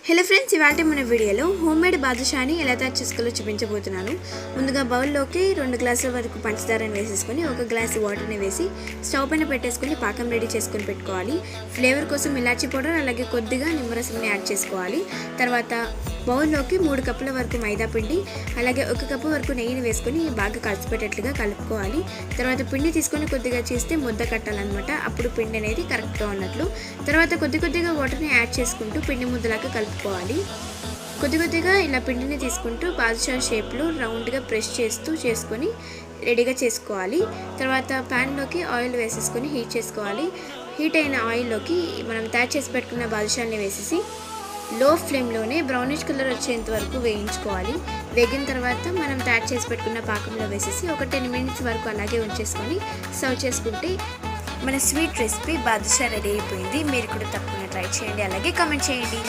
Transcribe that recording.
Hello friends, ఇవాళ మన వీడియోలో హోమ్ మేడ్ బాదుషాని ఎలా తయారు చేసుకోవాలో చూపించబోతున్నాను. ముందుగా బౌల్లోకి 2 గ్లాసుల వరకు పంచదారని వేసేసుకొని 1 గ్లాసు వాటర్ని వేసి స్టవ్ పైన పెట్టేసుకొని పాకం రెడీ చేసుకొని పెట్టుకోవాలి. ఫ్లేవర్ కోసం ఇలాచీ పౌడర్ అలాగే కొద్దిగా నిమ్మరసంని యాడ్ చేసుకోవాలి. తర్వాత బౌల్లోకి 3 కప్పుల వరకు మైదా పిండి అలాగే 1 కప్పు వరకు నెయ్యిని వేసుకొని బాగా కలిసిపెట్టేట్లుగా కలుపుకోవాలి. తర్వాత పిండి తీసుకొని కొద్దిగా చేస్తే ముద్ద కట్టాలన్నమాట. అప్పుడు పిండి అనేది కరెక్ట్గా ఉన్నట్లు. తర్వాత కొద్దిగా వాటర్ని యాడ్ చేసుకుంటూ పిండి ముద్దలాగా కలుపుకోవాలి. కొద్దిగా ఇలా పిండిని తీసుకుంటూ బాదుషా షేప్లో రౌండ్గా ప్రెస్ చేసుకొని రెడీగా చేసుకోవాలి. తర్వాత ప్యాన్లోకి ఆయిల్ వేసేసుకొని హీట్ చేసుకోవాలి. హీట్ అయిన ఆయిల్లోకి మనం తయారు చేసి పెట్టుకున్న బాదుషాని వేసేసి లో ఫ్లేమ్లోనే బ్రౌనిష్ కలర్ వచ్చేంత వరకు వేయించుకోవాలి. వేగిన తర్వాత మనం తయారు చేసి పెట్టుకున్న పాకంలో వేసేసి ఒక 10 మినిట్స్ వరకు అలాగే ఉంచేసుకొని సర్వ్ చేసుకుంటే మన స్వీట్ రెసిపీ బాదుషా రెడీ అయిపోయింది. మీరు కూడా తప్పకుండా ట్రై చేయండి, అలాగే కామెంట్ చేయండి.